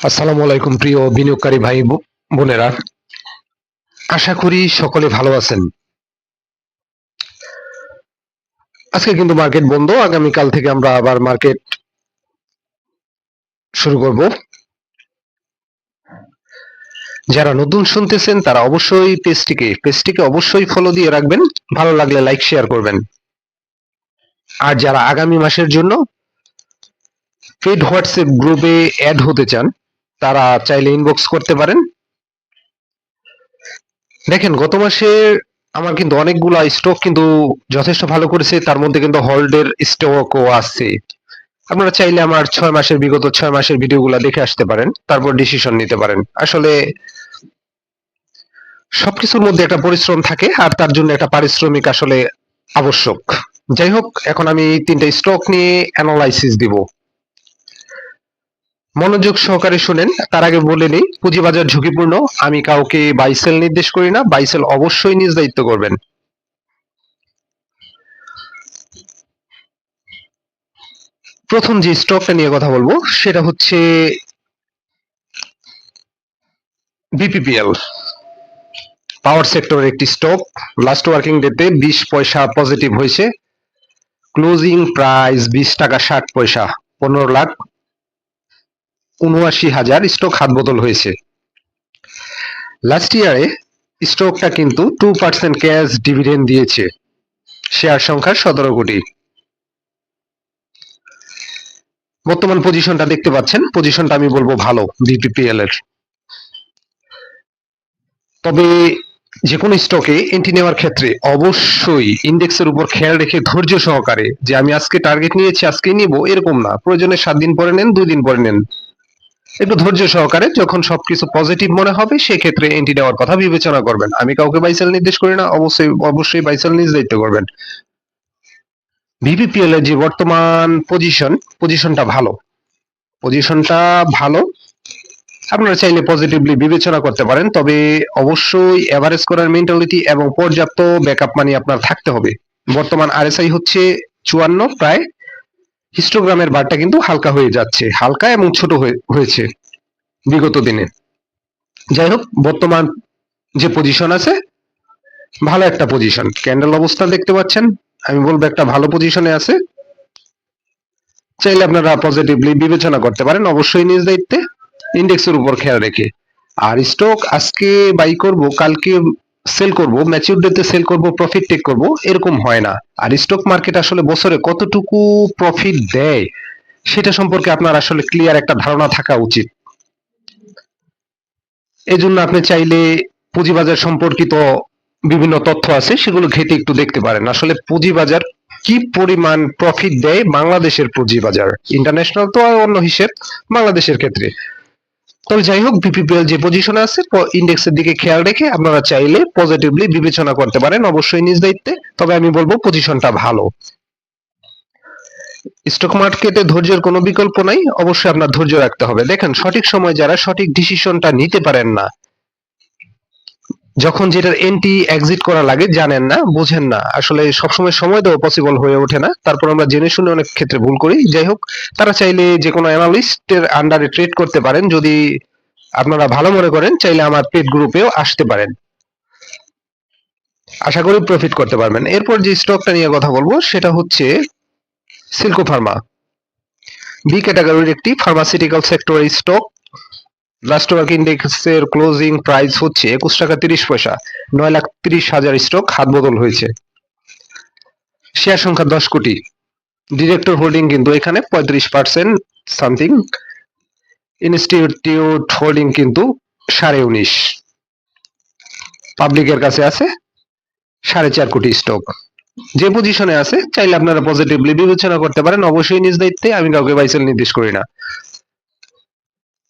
আসসালামু আলাইকুম প্রিয় বিনিয়োগকারী ভাই বোনেরা। আশা করি সকলে ভালো আছেন। আজকে কিন্তু মার্কেট বন্ধ, আগামীকাল থেকে আমরা আবার মার্কেট শুরু করব। যারা নতুন শুনতেছেন তারা অবশ্যই পেজটিকে অবশ্যই ফলো দিয়ে রাখবেন, ভালো লাগলে লাইক শেয়ার করবেন। আর যারা আগামী মাসের জন্য পেড হোয়াটসঅ্যাপ গ্রুপে অ্যাড হতে চান তারা চাইলে ইনবক্স করতে পারেন। দেখেন, গত মাসে আমার কিন্তু অনেকগুলা স্টক কিন্তু যথেষ্ট ভালো করেছে, তার মধ্যে কিন্তু হোল্ডের স্টকও আছে। আপনারা চাইলে আমার বিগত 6 মাসের ভিডিওগুলো দেখে আসতে পারেন, তারপর ডিসিশন নিতে পারেন। আসলে সবকিছুর মধ্যে একটা পরিশ্রম থাকে, আর তার জন্য একটা পারিশ্রমিক আসলে আবশ্যক। যাই হোক, এখন আমি 3টা স্টক নিয়ে অ্যানালাইসিস দিব। মনোযোগ সহকারে শুনেন। তার আগে বলে নিই, পুঁজিবাজার ঝুঁকিপূর্ণ। আমি কাউকে বাই সেল নির্দেশ করি না, বাই সেল অবশ্যই নিজ দায়িত্ব করবেন। প্রথম যে স্টকটা নিয়ে কথা বলবো সেটা হচ্ছে বিপিপিএল, পাওয়ার সেক্টরের একটি স্টক। লাস্ট ওয়ার্কিং ডেতে 20 পয়সা পজিটিভ হয়েছে, ক্লোজিং প্রাইস 20 টাকা 60 পয়সা, 15,79,000 স্টক হাত বদল হয়েছে। লাস্ট ইয়ারে স্টকটা কিন্তু 2% ক্যাশ ডিভিডেন্ড দিয়েছে, শেয়ার সংখ্যা 17 কোটি। বর্তমান পজিশনটা দেখতে পাচ্ছেন, পজিশনটা আমি বলবো ভালো বিপিপিএল এর। তবে যে কোনো স্টকে এন্ট্রি নেওয়ার ক্ষেত্রে অবশ্যই ইন্ডেক্সের উপর খেয়াল রেখে ধৈর্য সহকারে, যে আমি আজকে টার্গেট নিয়েছি আজকেই নিব এরকম না, প্রয়োজনে 7 দিন পরে নেন, 2 দিন পরে নেন। একটু ধৈর্য সহকারে যখন সবকিছু পজিটিভ মনে হবে সেক্ষেত্রে এন্ট্রি নেওয়ার কথা বিবেচনা করবেন। আমি কাউকে বাইসেল নির্দেশ করি না, অবশ্যই বাইসেল নিজ দায়িত্ব করবেন। ভিপিপিএল এর যে বর্তমান পজিশনটা ভালো, পজিশনটা ভালো। আপনারা চাইলে পজিটিভলি বিবেচনা করতে পারেন, তবে অবশ্যই এভারেজ করার মেন্টালিটি এবং পর্যাপ্ত ব্যাকআপ মানি আপনার থাকতে হবে। বর্তমান আরএসআই হচ্ছে 54, প্রায় হিস্টোগ্রামের বারটা কিন্তু হালকা হয়ে যাচ্ছে, হালকা এবং ছোট হয়েছে বিগত দিনে। যাই হোক, বর্তমান যে পজিশন আছে ভালো একটা পজিশন, ক্যান্ডেল অবস্থা দেখতে পাচ্ছেন, আমি বলবো একটা ভালো পজিশনে আছে। চাইলে আপনারা পজিটিভলি বিবেচনা করতে পারেন, অবশ্যই নিজ দায়িত্বে, ইন্ডেক্সের উপর খেয়াল রেখে। আর স্টক আজকে বাই করব, কালকে সেল করব, ম্যাচিউর ডেতে সেল করব, প্রফিট টেক করব, এরকম হয় না। আর স্টক মার্কেট আসলে বছরে কতটুকু প্রফিট দেয় সেটা সম্পর্কে আপনার আসলে ক্লিয়ার একটা ধারণা থাকা উচিত। এজন্য আপনি চাইলে পুঁজিবাজার সম্পর্কিত বিভিন্ন তথ্য আছে সেগুলো ঘেঁটে একটু দেখতে পারেন। আসলে পুঁজিবাজার কি পরিমাণ প্রফিট দেয় বাংলাদেশের পুঁজিবাজার, ইন্টারন্যাশনাল তো আর অন্য হিসেব, বাংলাদেশের ক্ষেত্রে। তবে যাই হোক, বিপিপিএল যে পজিশনে আছে ইন্ডেক্সের দিকে খেয়াল রেখে আপনারা চাইলে পজিটিভলি বিবেচনা করতে পারেন, অবশ্যই নিজ দায়িত্বে। তবে আমি বলবো পজিশনটা ভালো। স্টক মার্কেটে ধৈর্যের কোনো বিকল্প নাই, অবশ্যই আপনার ধৈর্য রাখতে হবে। দেখেন, সঠিক সময় যারা সঠিক ডিসিশনটা নিতে পারেন না, যখন যেটার এন্ট্রি এক্সিট করা লাগে জানেন না, বুঝেন না, আসলে সবসময় সময় দেওয়া পসিবল হয়ে ওঠে না, তারপর আমরা জেনে শুনে অনেক ক্ষেত্রে ভুল করি। যাই হোক, তারা চাইলে যে কোনো অ্যানালিস্টের আন্ডারে ট্রেড করতে পারেন। যদি আপনারা ভালো মনে করেন চাইলে আমার পেড গ্রুপেও আসতে পারেন, আশা করি প্রফিট করতে পারবেন। এরপর যে স্টকটা নিয়ে কথা বলবো সেটা হচ্ছে সিল্কো ফার্মা, বি ক্যাটাগরির একটি ফার্মাসিউটিক্যাল সেক্টরের স্টক। লাস্ট ওয়ার্ক ইন্ডেক্সের ক্লোজিং প্রাইস হচ্ছে 21 টাকা 30 পয়সা, 9,30,000 স্টক হাত বদল হয়েছে, শেয়ার সংখ্যা 10 কোটি। ডিরেক্টর হোল্ডিং কিন্তু এখানে 35% সামথিং, ইনস্টিটিউট হোল্ডিং কিন্তু 19.5, পাবলিকের কাছে আছে 4.5 কোটি স্টক। যে পজিশনে আছে চাইলে আপনারা পজিটিভলি বিবেচনা করতে পারেন, অবশ্যই নিজ দায়িত্বে, আমি কাউকে বাইসেল নির্দেশ করি না।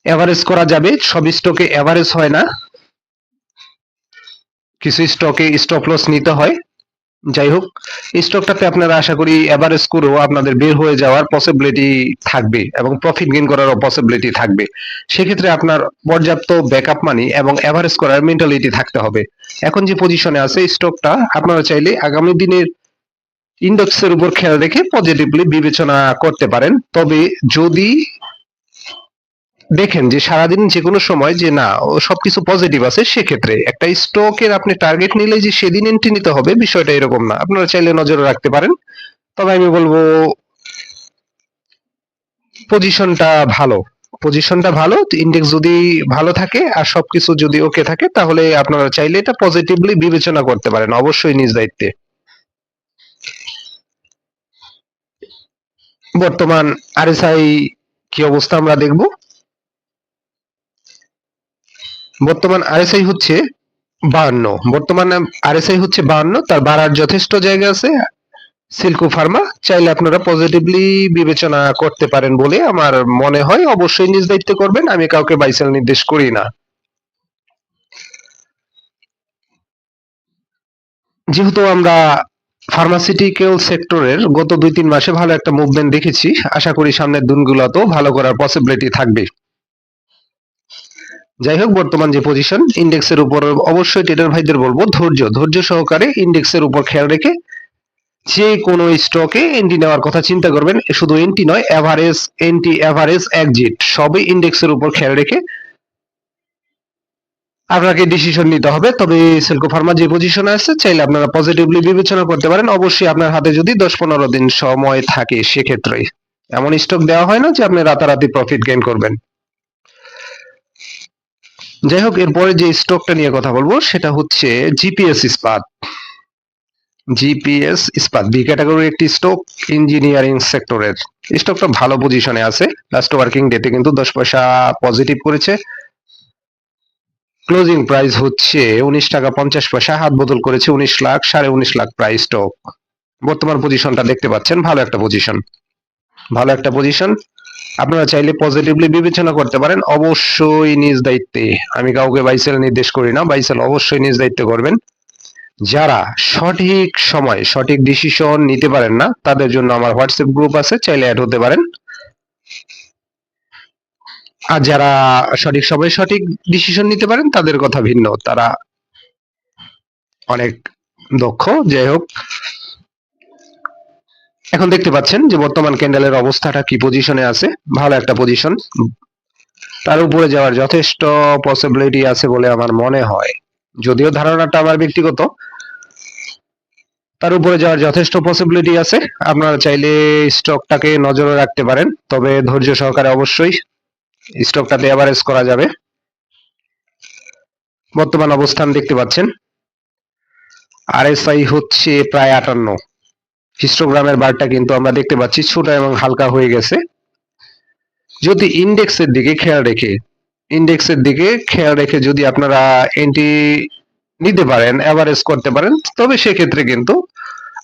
এভারেজ করা যাবে, সব স্টকে এভারেজ হয় না, কিছু স্টকে স্টপ লস নিতে হয়। যাই হোক, স্টকটাতে আপনারা আশা করি এভারেজ করেও আপনাদের বের হয়ে যাওয়ার পসিবিলিটি থাকবে এবং প্রফিট গেইন করারও পসিবিলিটি থাকবে। সেক্ষেত্রে আপনার পর্যাপ্ত ব্যাকআপ মানি এবং এভারেজ করার মেন্টালিটি থাকতে হবে। এখন যে পজিশনে আছে স্টকটা, আপনারা চাইলে আগামী দিনের ইন্ডেক্সের উপর খেয়াল রেখে পজিটিভলি বিবেচনা করতে পারেন। তবে যদি দেখেন যে সারাদিন যে কোনো সময় যে না ও সবকিছু পজিটিভ আছে, সেক্ষেত্রে একটা স্টকের আপনি টার্গেট নিলে যে সেদিন এন্ট্রি নিতে হবে বিষয়টা এরকম না, আপনারা চাইলে নজরে রাখতে পারেন। তবে আমি বলবো পজিশনটা ভালো, পজিশনটা ভালো, ইন্ডেক্স যদি ভালো থাকে আর সবকিছু যদি ওকে থাকে তাহলে আপনারা চাইলে এটা পজিটিভলি বিবেচনা করতে পারেন, অবশ্যই নিজ দায়িত্বে। বর্তমান আরএসআই কি অবস্থা আমরা দেখব। বর্তমান আরএসআই হচ্ছে 52, বর্তমানে আরএসআই হচ্ছে 52, তার বাড়ার যথেষ্ট জায়গা আছে। সিল্কো ফার্মা চাইলে আপনারা পজিটিভলি বিবেচনা করতে পারেন বলে আমার মনে হয়, অবশ্যই নিজ দায়িত্বে করবেন, আমি কাউকে বাইসেল নির্দেশ করি না। যেহেতু আমরা ফার্মাসিউটিক্যাল সেক্টরের গত 2-3 মাসে ভালো একটা মুভমেন্ট দেখেছি, আশা করি সামনের দিনগুলোতেও ভালো করার পসিবিলিটি থাকবে। যাই হোক, বর্তমান যে পজিশন ইন্ডেক্সের উপর, অবশ্যই ট্রেডার ভাইদের বলবো ধৈর্য সহকারে ইন্ডেক্সের উপর খেয়াল রেখে যে কোনো স্টকে এন্ট্রি নেওয়ার কথা চিন্তা করবেন। শুধু এন্ট্রি নয়, এভারেজ এন্ট্রি, এভারেজ এক্সিট সবই ইন্ডেক্সের উপর খেয়াল রেখে আপনাকে ডিসিশন নিতে হবে। তবে সেলকো ফার্মা যে পজিশনে আছে চাইলে আপনারা পজিটিভলি বিবেচনা করতে পারেন, অবশ্যই আপনার হাতে যদি 10-15 দিন সময় থাকে, সেক্ষেত্রে এমন স্টক দেওয়া হয় না যে আপনি রাতারাতি প্রফিট গেইন করবেন। যাই হোক, এরপরে যে স্টকটা নিয়ে কথা বলবো সেটা হচ্ছে জিপিএস ইস্পাত। জিপিএস ইস্পাত বি ক্যাটাগরির একটি স্টক, ইঞ্জিনিয়ারিং সেক্টরের। স্টকটা ভালো পজিশনে আছে, লাস্ট ওয়ার্কিং ডেতে কিন্তু 10 পয়সা পজিটিভ করেছে। ক্লোজিং প্রাইস হচ্ছে 19 টাকা 50 পয়সা, হাত বদল করেছে 19 লাখ, 19.5 লাখ প্রাইস স্টক। বর্তমান পজিশনটা দেখতে পাচ্ছেন, ভালো একটা পজিশন, ভালো একটা পজিশন। আপনারা চাইলে পজিটিভলি বিবেচনা করতে পারেন, অবশ্যই নিজ দায়িত্বে। আমি কাউকে বাইসেল নির্দেশ করি না, বাইসেল অবশ্যই নিজ দায়িত্বে করবেন। যারা সঠিক সময় সঠিক ডিসিশন নিতে পারেন না তাদের জন্য আমার হোয়াটসঅ্যাপ গ্রুপ আছে, চাইলে অ্যাড হতে পারেন। আর যারা সঠিক সময়ে সঠিক ডিসিশন নিতে পারেন তাদের কথা ভিন্ন, তারা অনেক দক্ষ। যাই হোক, এখন দেখতে পাচ্ছেন যে বর্তমান ক্যান্ডেলের অবস্থাটা কি পজিশনে আছে, ভালো একটা পজিশন, তার উপরে যাওয়ার যথেষ্ট পসিবিলিটি আছে বলে আমার মনে হয়, যদিও ধারণাটা আমার ব্যক্তিগত। তার উপরে যাওয়ার যথেষ্ট পসিবিলিটি আছে, আপনারা চাইলে স্টকটাকে নজরে রাখতে পারেন, তবে ধৈর্য সহকারে অবশ্যই স্টকটাতে এভারেজ করা যাবে। বর্তমান অবস্থান দেখতে পাচ্ছেন, আরএসআই হচ্ছে প্রায় 58, হিস্টোগ্রামের বারটা কিন্তু আমরা দেখতে পাচ্ছি ছোট এবং হালকা হয়ে গেছে। যদি ইন্ডেক্সের দিকে খেয়াল রেখে, ইন্ডেক্সের দিকে খেয়াল রেখে যদি আপনারা এন্ট্রি নিতে পারেন, এভারেজ করতে পারেন, তবে সেক্ষেত্রে কিন্তু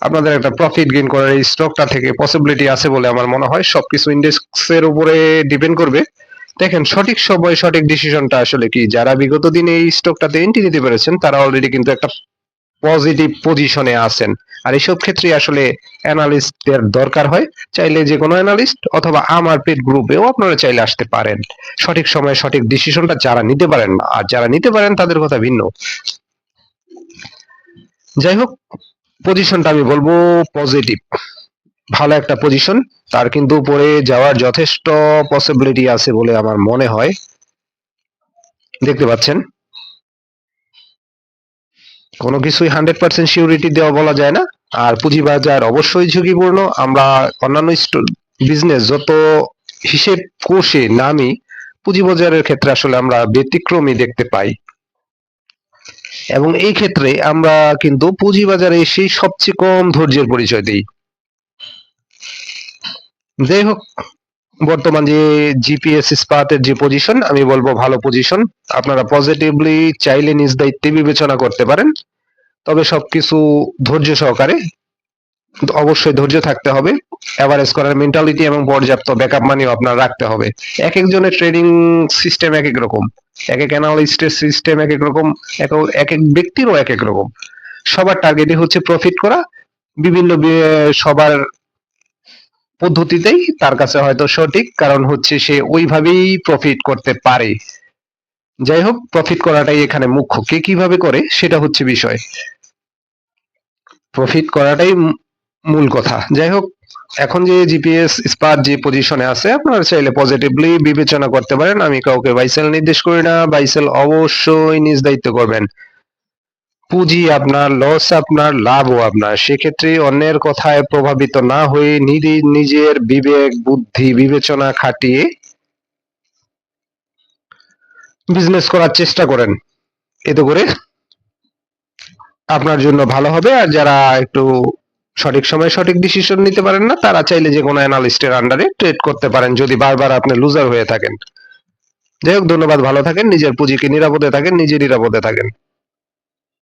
আপনাদের একটা প্রফিট গেইন করার এই স্টকটা থেকে পসিবিলিটি আছে বলে আমার মনে হয়। সবকিছু ইন্ডেক্সের উপরে ডিপেন্ড করবে। দেখেন সঠিক সময় সঠিক ডিসিশনটা আসলে কি, যারা বিগত দিনে এই স্টকটাতে এন্ট্রি নিতে পেরেছেন তারা অলরেডি কিন্তু একটা পজিটিভ পজিশনে আছেন। আর এইসব ক্ষেত্রে আসলে অ্যানালিস্টদের দরকার হয়, চাইলে যে কোনো অ্যানালিস্ট অথবা আমার পেড গ্রুপেও আপনারা চাইলে আসতে পারেন। সঠিক সময়ে সঠিক ডিসিশনটা যারা নিতে পারেন না, আর যারা নিতে পারেন তাদের কথা ভিন্ন। যাই হোক, পজিশনটা আমি বলবো পজিটিভ, ভালো একটা পজিশন, তার কিন্তু উপরে যাওয়ার যথেষ্ট পসিবিলিটি আছে বলে আমার মনে হয়। দেখতে পাচ্ছেন কোনো কিছুই 100% সিউরিটি দেওয়া বলা যায় না, আর পুঁজিবাজার অবশ্যই ঝুঁকিপূর্ণ। আমরা অন্যান্য বিজনেস যত হিসেব কষে নামি, পুঁজিবাজারের ক্ষেত্রে আসলে আমরা ব্যতিক্রমী দেখতে পাই, এবং এই ক্ষেত্রে আমরা কিন্তু পুঁজিবাজারে সেই সবচেয়ে কম ধৈর্যের পরিচয় দিই। যাই হোক, বর্তমান যে জিপিএস ইস্পাতের যে পজিশন, আমি বলবো ভালো পজিশন, আপনারা পজিটিভলি চাইলে নিজ দায়িত্বে বিবেচনা করতে পারেন, তবে সবকিছু ধৈর্য সহকারে, অবশ্যই ধৈর্য থাকতে হবে, এভারেজ করার মেন্টালিটি এবং পর্যাপ্ত ব্যাকআপ মানিও আপনার রাখতে হবে। এক একজনের ট্রেডিং সিস্টেম এক এক রকম, এক এক অ্যানালিস্টের সিস্টেম এক এক রকম, এক এক ব্যক্তিরও এক এক রকম। সবার টার্গেটই হচ্ছে প্রফিট করা, বিভিন্ন সবার পদ্ধতিতেই তার কাছে হয়তো সঠিক, কারণ হচ্ছে সে ওইভাবেই প্রফিট করতে পারে। যাই হোক, প্রফিট করাটাই এখানে মুখ্য, কে কিভাবে করে সেটা হচ্ছে বিষয়, প্রফিট করাটাই মূল কথা। যাই হোক, এখন যে জিপিএস স্পার যে পজিশনে আছে আপনারা চাইলে পজিটিভলি বিবেচনা করতে পারেন। আমি কাউকে বাই সেল নির্দেশ করি না, বাই সেল অবশ্যই নিজ দায়িত্ব করবেন। পুঁজি আপনার, লস আপনার, লাভও আপনার। সেক্ষেত্রে অন্যের কথায় প্রভাবিত না হয়ে নিজের বিবেক বুদ্ধি বিবেচনা খাটিয়ে বিজনেস করার চেষ্টা করেন। এতে করে আপনার জন্য ভালো হবে। আর যারা একটু সঠিক সময়ে সঠিক ডিসিশন নিতে পারেন না, তারা চাইলে যে কোনো অ্যানালিস্টের আন্ডারে ট্রেড করতে পারেন যদি বারবার আপনি লুজার হয়ে থাকেন। যাই হোক, ধন্যবাদ, ভালো থাকেন, নিজের পুঁজিকে নিরাপদে থাকেন, নিজে নিরাপদে থাকেন।